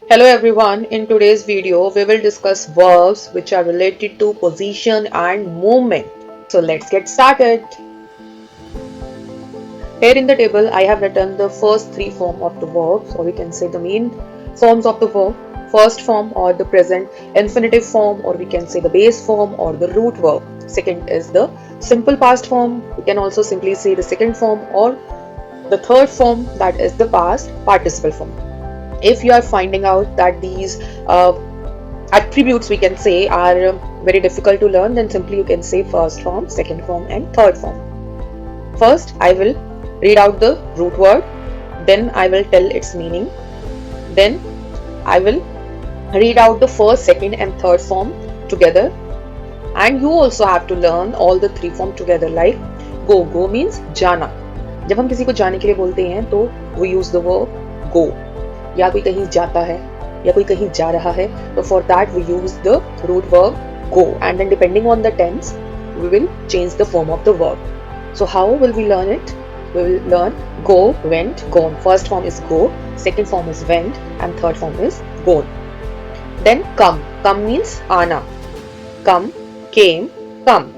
Hello everyone, in today's video we will discuss verbs which are related to position and movement. So let's get started. Here in the table I have written the first three forms of the verbs, or we can say the main forms of the verb. First form or the present infinitive form, or we can say the base form or the root verb. Second is the simple past form. We can also simply say the second form, or the third form, that is the past participle form. If you are finding out that these attributes, we can say, are very difficult to learn, then simply you can say first form, second form and third form. First I will read out the root word, then I will tell its meaning, then I will read out the first, second and third form together, and you also have to learn all the three form together. Like go means जाना. जब हम किसी को जाने के लिए बोलते हैं तो we use the verb go. या कोई कहीं जाता है या कोई कहीं जा रहा है, तो for that we use the root verb go, and then depending on the tense we will change the form of the verb. So how will we learn it? We will learn go, went, gone. First form is go, second form is went and third form is gone. Then come. Come means आना. Come, came, come.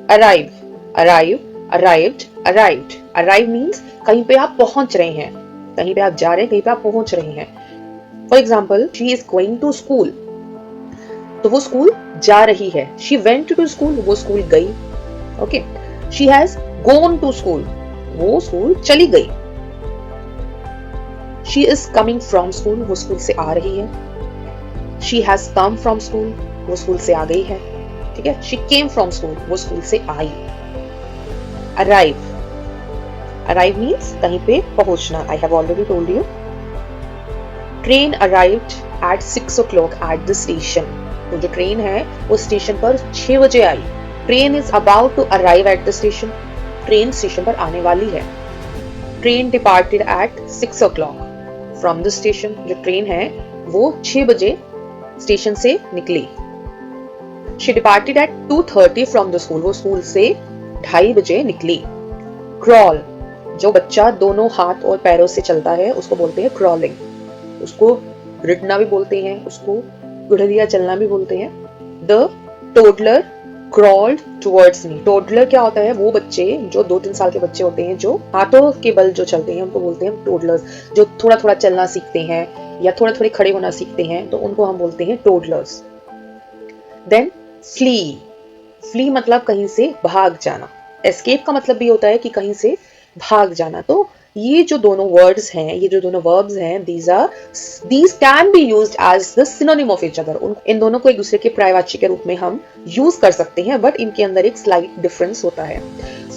Arrive. Arrive, arrived, arrived. Arrive means कहीं पे आप पहुंच रहे हैं, कहीं पे आप जा रहे हैं, कहीं पे आप पहुंच रहे हैं. For example, she is going to school, तो वो स्कूल जा रही है. शी वेंट टू स्कूल, वो स्कूल गई. Okay. She has gone to school, वो स्कूल चली गई. She is coming from school, वो स्कूल से आ रही है. She has come from school, वो स्कूल से आ गई है. ठीक है. शी केम फ्रॉम स्कूल, वो स्कूल से आई. अराइव. अराइव मीन्स कहीं पे पहुंचना. I have already told you. Train arrived at 6 o'clock at the station. तो जो ट्रेन है वो स्टेशन पर 6 बजे आई. Train is about to arrive at the station. Train station पर आने वाली है. Train departed at 6 o'clock from the station. जो ट्रेन है वो 6 बजे स्टेशन से निकली. She departed at 2:30 from the school. वो स्कूल से 2:30 बजे निकली. क्रॉल. जो बच्चा दोनों हाथ और पैरों से चलता है उसको बोलते हैं क्रॉलिंग. उसको रिडना भी बोलते हैं, उसको गुड़िया चलना भी बोलते हैं. The toddler crawled towards me. Toddler क्या होता है? वो बच्चे जो 2-3 साल के बच्चे होते हैं जो हाथों के बल जो चलते हैं उनको बोलते हैं टोडलर्स. जो थोड़ा थोड़ा चलना सीखते हैं या थोड़ा थोड़े खड़े होना सीखते हैं तो उनको हम बोलते हैं टोडलर्स. Then flee. फ्ली मतलब कहीं से भाग जाना. एस्केप का मतलब भी होता है कि कहीं से भाग जाना. तो ये जो दोनों वर्ड्स हैं, ये जो दोनों वर्ब्स हैं, these can be used as the synonym of each other. इन दोनों को एक दूसरे के पर्यायवाची के रूप में हम यूज कर सकते हैं, बट इनके अंदर एक स्लाइट डिफरेंस होता है.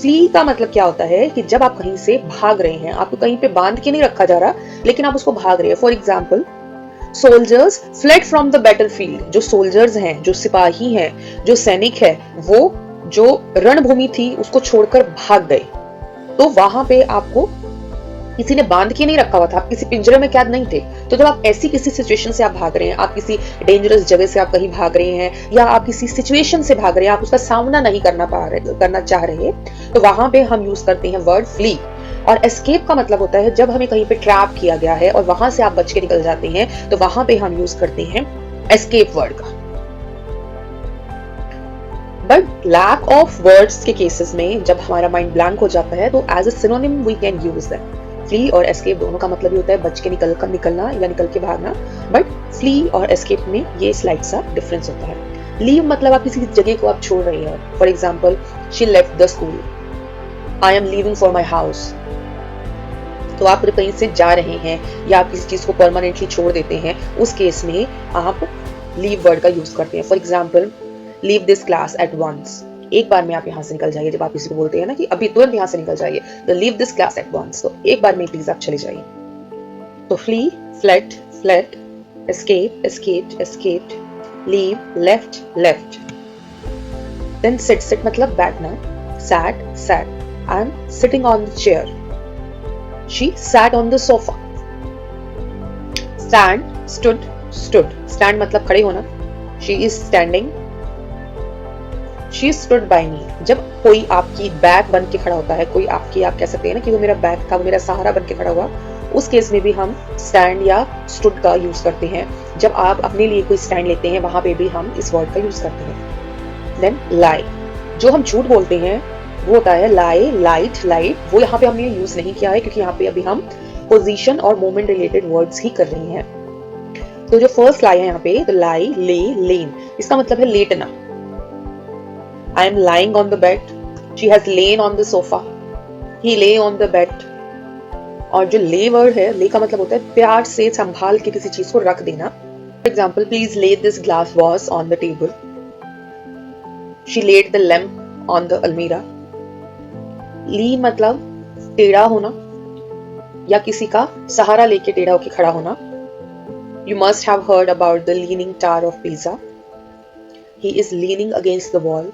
फ्ली का मतलब क्या होता है कि जब आप कहीं से भाग रहे हैं, आपको कहीं पे बांध के नहीं रखा जा रहा, लेकिन आप उसको भाग रहे हैं. For example, soldiers fled from the battlefield. जो सोल्जर्स हैं, जो सिपाही हैं, जो सैनिक है, वो जो रणभूमि थी उसको छोड़कर भाग गए. तो वहां पे आपको किसी ने बांध के नहीं रखा हुआ था, आप किसी पिंजरे में कैद नहीं थे. तो जब आप ऐसी किसी सिचुएशन से आप भाग रहे हैं, आप किसी डेंजरस जगह से आप कहीं भाग रहे हैं, या आप किसी सिचुएशन से भाग रहे हैं, आप उसका सामना नहीं करना चाह रहे, तो वहां पे हम यूज करते हैं वर्ड फ्ली. और एस्केप का मतलब होता है जब हमें कहीं पे ट्रैप किया गया है और वहां से आप बच के निकल जाते हैं, तो वहां पे हम यूज करते हैं एस्केप वर्ड का. बट लैक ऑफ वर्ड्स के केसेस में जब हमारा माइंड ब्लैंक हो जाता है तो as a synonym we can use that. Flee और एस्केप दोनों का मतलब ही होता है बच के निकलना या निकल के भागना. बट फ्ली और एस्केप में ये स्लाइट सा डिफरेंस होता है. लीव मतलब आप किसी जगह को आप छोड़ रही हैं. For example, she left the school. I am leaving for my house. तो आप कहीं से जा रहे हैं या आप किसी चीज को परमानेंटली छोड़ देते हैं, उस केस में आप लीव वर्ड का यूज करते हैं. For example, leave this class at once. एक बार में आप यहाँ से निकल जाइए. जब आप किसी को बोलते हैं ना कि अभी तुरंत यहाँ से निकल जाइए, तो leave this class at once, तो एक बार में प्लीज आप चले जाइए. तो flee, fled, fled, escape, escaped, escaped, leave, left, left. Then sit. Sit मतलब बैठना. Sat, sat. I am sitting on the chair. She sat on the sofa. Stand, stood, stood. Stand मतलब खड़े होना. She is standing. She stood by me. जब कोई आपकी back बन के खड़ा होता है, कोई आपकी, आप कह सकते हैं ना कि वो मेरा बैक था, वो मेरा सहारा बन के खड़ा हुआ, उस केस में भी हम स्टैंड या स्टूड का यूज करते हैं। जब आप अपने लिए कोई स्टैंड लेते हैं वहां पे भी हम इस वर्ड का यूज करते हैं। देन लाई, जो हम झूठ बोलते हैं वो होता है लाई, लाइट, लाइट। वो यहाँ पे हमने यूज नहीं किया है क्योंकि यहाँ पे अभी हम पोजीशन और मोमेंट रिलेटेड वर्ड्स ही कर रहे हैं। तो जो फर्स्ट लाई है यहाँ पे, तो लाई, ले, लेन, इसका मतलब है लेटना। I am lying on the bed, she has lain on the sofa, he lay on the bed. और जो ले वर्ड है, ले का मतलब होता है प्यार से संभाल के किसी चीज को रख देना। For example, please lay this glass vase on the table, she laid the lamp on the अलमीरा। लीन मतलब टेढ़ा होना या किसी का सहारा लेके टेढ़ा होके खड़ा होना। You must have heard about the leaning tower of Pisa. He is leaning against the wall.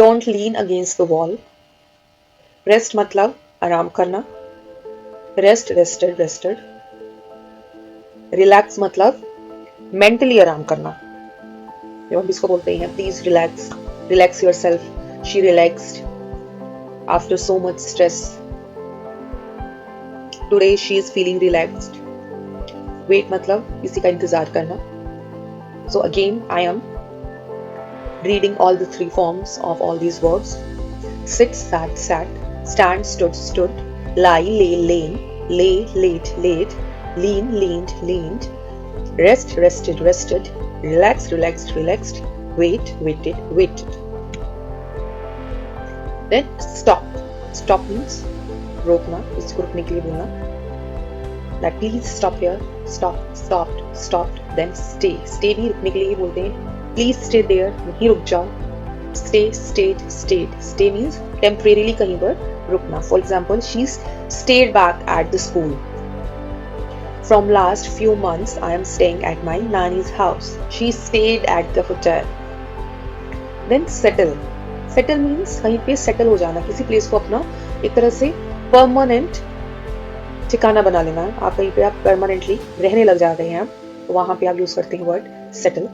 Don't lean against the wall. Rest मतलब आराम करना। Rest, rested, rested. Relax मतलब mentally आराम करना। जब हम इसको बोलते हैं please relax, relax yourself. She relaxed after so much stress. Today she is feeling relaxed. Wait मतलब किसी का इंतजार करना। So again I am reading all the three forms of all these verbs. Sit, sat, sat. Stand, stood, stood. Lie, lay, lain. Lay, laid, laid. Lean, leaned, leaned. Rest, rested, rested. Relax, relaxed, relaxed. Wait, waited, waited. Then stop. Stop means रोकना, इसको रुकने के लिए बोलना। Like please stop here, stop, stopped, stopped, then stay. Stay भी रुकने के लिए ही बोलते हैं। Please stay there, वहीं रुक जाओ। Stay, stayed, stayed. Stay means temporarily कहीं पर रुकना। For example, she's stayed back at the school. From last few months, I am staying at my nanny's house. She stayed at the hotel. Then settle. Settle means कहीं पे settle हो जाना, किसी place को अपना एक तरह से परमानेंट ठिकाना बना लेना। आप कहीं पे आप परमानेंटली रहने लग जा रहे हैं, तो वहां पे आप यूज करते हैं word settle.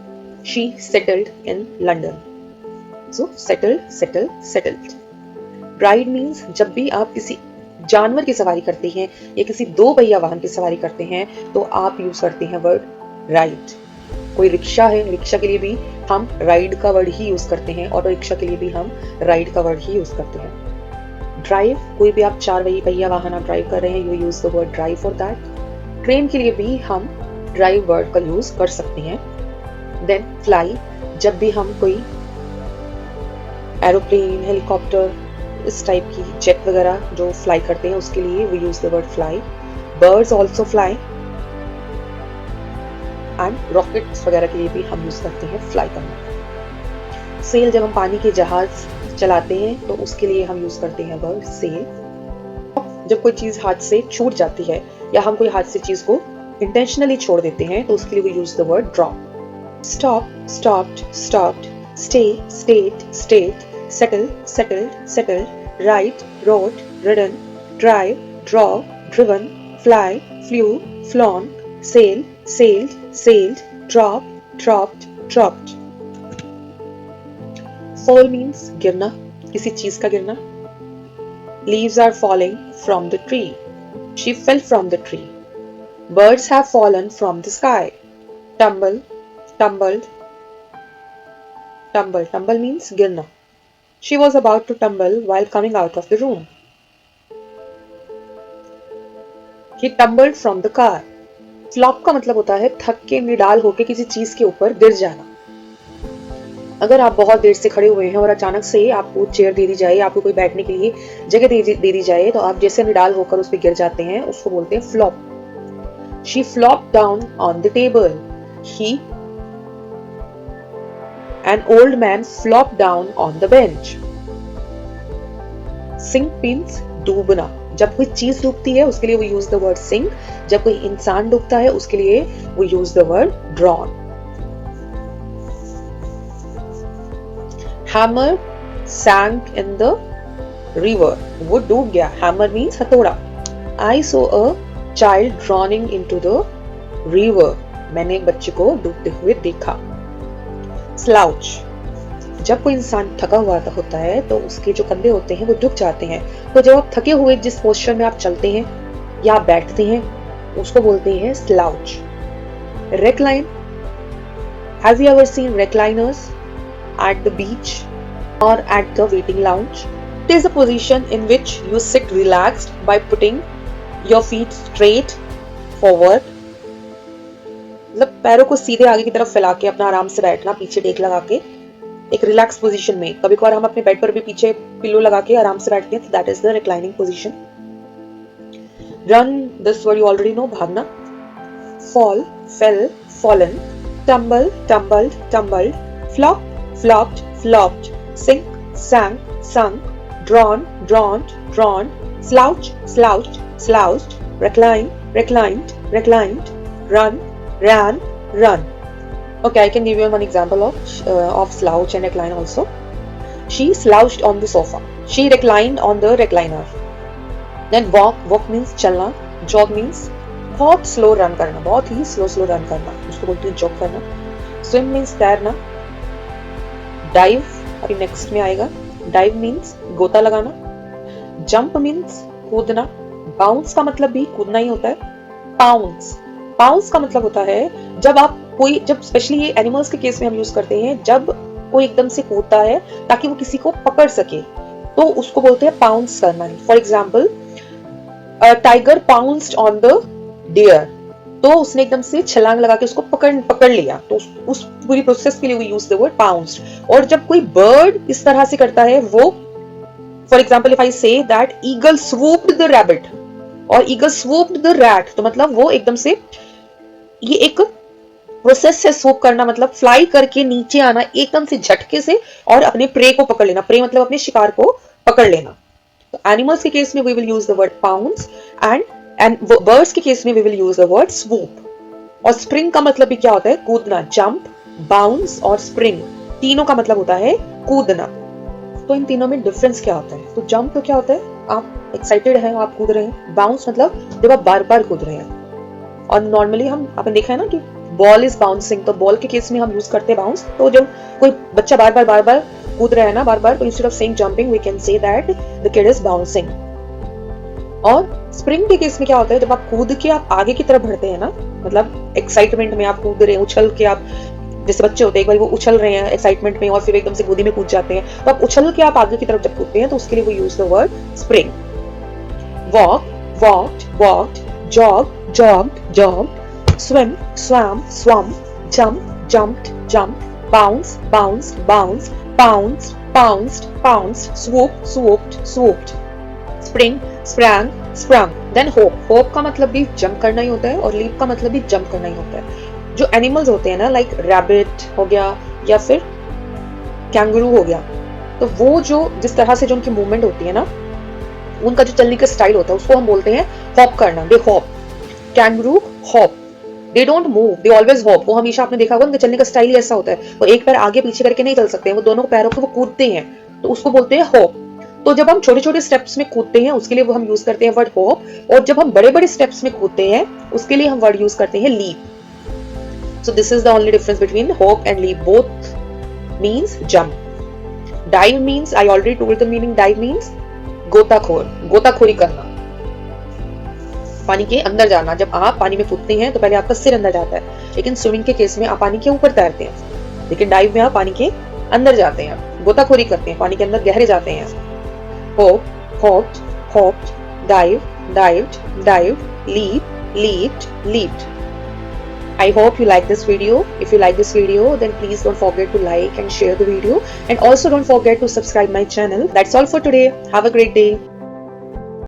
She settled in London. So settle, settle, settled. Ride means जब भी आप किसी जानवर की सवारी करते हैं या किसी दो पहिया वाहन की सवारी करते हैं तो आप यूज करते हैं वर्ड राइड। कोई रिक्शा है, रिक्शा के लिए भी हम राइड का वर्ड ही यूज करते हैं। ऑटो रिक्शा के लिए भी हम राइड का वर्ड ही यूज करते हैं। ड्राइव, कोई भी आप चार पहिया वाहन आप ड्राइव कर रहे हैं, you use the word drive for that. Train के लिए भी हम ड्राइव वर्ड का यूज कर सकते हैं। देन फ्लाई, जब भी हम कोई एरोप्लेन, हेलीकॉप्टर, इस टाइप की जेट वगैरह जो फ्लाई करते हैं उसके लिए we use the word fly. Birds also fly. And rockets वगैरह के लिए भी हम यूज करते हैं फ्लाई करना। सेल, जब हम पानी के जहाज चलाते हैं तो उसके लिए हम यूज करते हैं वर्ड सेल। जब कोई चीज हाथ से छूट जाती है या हम कोई हाथ से चीज को इंटेंशनली छोड़ देते हैं तो उसके लिए we use the word drop. Stop, stopped, stopped. Stay, stayed, stayed. Settle, settled, settled. Ride, rode, ridden. Drive, drove, driven. Fly, flew, flown. Sail, sailed, sailed. Drop, dropped, dropped. Fall means गिरना, किसी चीज का गिरना। Leaves are falling from the tree. She fell from the tree. Birds have fallen from the sky. Tumble, tumbled, tumble. Tumble means गिरना. She was about to tumble while coming out of the room. He tumbled from the car. Flop का मतलब होता है थक के निडाल होके किसी चीज के ऊपर गिर जाना। अगर आप बहुत देर से खड़े हुए हैं और अचानक से आपको चेयर दे दी जाए, आपको कोई बैठने के लिए जगह दे दी जाए तो आप जैसे निडाल होकर उस पर गिर जाते हैं, उसको बोलते हैं flop. She flopped down on the table. An old man flopped down on the bench. Sink means डूबना। जब कोई चीज डूबती है उसके लिए we use the word sink. जब कोई इंसान डूबता है उसके लिए we use the word drown. Hammer sank in the river. वो डूब गया। Hammer means हथौड़ा। I saw a child drowning into the river. मैंने एक बच्चे को डूबते हुए देखा। Slouch, जब कोई इंसान थका हुआ होता है तो उसके जो कंधे होते हैं वो झुक जाते हैं। तो जब आप थके हुए जिस पोस्चर में आप चलते हैं या आप बैठते हैं उसको बोलते हैं slouch. Recline, have you ever seen recliners at the beach or at the waiting lounge? It is a position in which you sit relaxed by putting your feet straight forward. मतलब पैरों को सीधे आगे की तरफ फैला के अपना आराम से बैठना, पीछे टेक लगा के एक रिलैक्स पोजीशन में। कभी कभार हम अपने बेड पर भी पीछे पिलो लगा के आराम से बैठते हैं, that is the reclining position. Run, this word you already know, भागना। Fall, fell, fallen. Tumble, tumbled, tumbled. Flop, flopped, flopped, sink, sank, sunk, drawn, drawn, drawn, slouch, slouched, slouched, recline, reclined, reclined, run, ran, run. Okay, I can give you one example of slouch and recline also. She slouched on the sofa. She reclined on the recliner. Then walk, walk means चलना, jog means बहुत slow run करना, बहुत ही slow run करना, उसको बोलते हैं jog करना। Swim means तैरना। डाइव अभी नेक्स्ट में आएगा। डाइव मीन्स गोता लगाना। जंप मीन्स कूदना। बाउंस का मतलब भी कूदना ही होता है। पाउंस, पाउंस का मतलब होता है जब स्पेशली ये एनिमल्स के केस में हम यूज करते हैं, जब कोई एकदम से कूदता है ताकि वो किसी को पकड़ सके, तो उसको बोलते हैं पाउंस करना। For example, tiger pounced on the deer, तो उसने एकदम से छलांग लगा के उसको पकड़ लिया, तो उस पूरी प्रोसेस के लिए we use the word pounced. और जब कोई बर्ड इस तरह से करता है, वो for example if I say that eagle swooped the rabbit और ईगल स्वूप्ड द रैट, तो मतलब वो एकदम से, ये एक प्रोसेस है स्वूप करना, मतलब फ्लाई करके नीचे आना एकदम से झटके से और अपने प्रे को पकड़ लेना। प्रे मतलब अपने शिकार को पकड़ लेना। तो एनिमल्स के केस में we will use the word pounce and birds के केस में we will use the word swoop. और स्प्रिंग का मतलब भी क्या होता है? कूदना। जंप, बाउंस और स्प्रिंग तीनों का मतलब होता है कूदना। तो इन तीनों में डिफरेंस क्या होता है? तो जंप तो क्या होता है? आप एक्साइटेड हैं, आप कूद रहे हैं। बाउंस मतलब जब आप बार बार कूद रहे हैं। और नॉर्मली आपने देखा है ना कि बॉल इज बाउंसिंग, तो बॉल के केस में हम यूज करते हैं बाउंस। तो जब कोई बच्चा बार बार कूद रहा है ना, बार बार, तो instead of saying jumping we can say that the kid is bouncing. और स्प्रिंग के केस में क्या होता है? जब आप कूद के आप आगे की तरफ बढ़ते हैं ना, मतलब एक्साइटमेंट में आप कूद रहे हैं, उछल के आप, जैसे बच्चे होते हैं एक बार वो उछल रहे हैं एक्साइटमेंट में और फिर एकदम से गोदी में कूद जाते हैं, तो आप उछल के आप आगे की तरफ जब कूदते हैं तो उसके लिए वो use the word spring. Walk, walked, walked, jog, jogged, jogged, swim, swam, swum, jump, jumped, jumped, bounce, bounced, bounced, pounced, pounced, pounced, swoop, swooped, swooped, spring, sprang, sprung। Then hop, hop का मतलब भी jump करना ही होता है और leap का मतलब भी जंप करना ही होता है। जो एनिमल्स होते हैं ना, लाइक रैबिट हो गया या फिर कैंगरू हो गया, तो वो जो जिस तरह से जो उनकी मूवमेंट होती है ना, उनका जो चलने का स्टाइल होता है उसको हम बोलते हैं हॉप करना। They hop. Kangaroo hop, they don't move, they always hop. वो हमेशा आपने देखा होगा उनका चलने का स्टाइल ही ऐसा होता है, वो एक पैर आगे पीछे करके नहीं चल सकते, वो दोनों पैरों को वो कूदते हैं, तो उसको बोलते हैं हॉप। तो जब हम छोटे छोटे स्टेप्स में कूदते हैं उसके लिए वो हम यूज करते हैं वर्ड हॉप, और जब हम बड़े बड़े स्टेप्स में कूदते हैं उसके लिए हम वर्ड यूज करते हैं leap. So this is the only difference between hop and leap. Both means jump. Dive means, I already told the meaning, dive means गोताखोर, गोताखोरी करना, पानी के अंदर जाना। जब आप पानी में कूदते हैं तो पहले आपका सिर अंदर जाता है, लेकिन स्विमिंग के केस में आप पानी के ऊपर तैरते हैं, लेकिन डाइव में आप पानी के अंदर जाते हैं, गोताखोरी करते हैं, पानी के अंदर गहरे जाते हैं। Hop, hopped, hopped, dive, dived, dived, leap, leaped, leaped. I hope you like this video. If you like this video, then please don't forget to like and share the video. And also don't forget to subscribe my channel. That's all for today. Have a great day.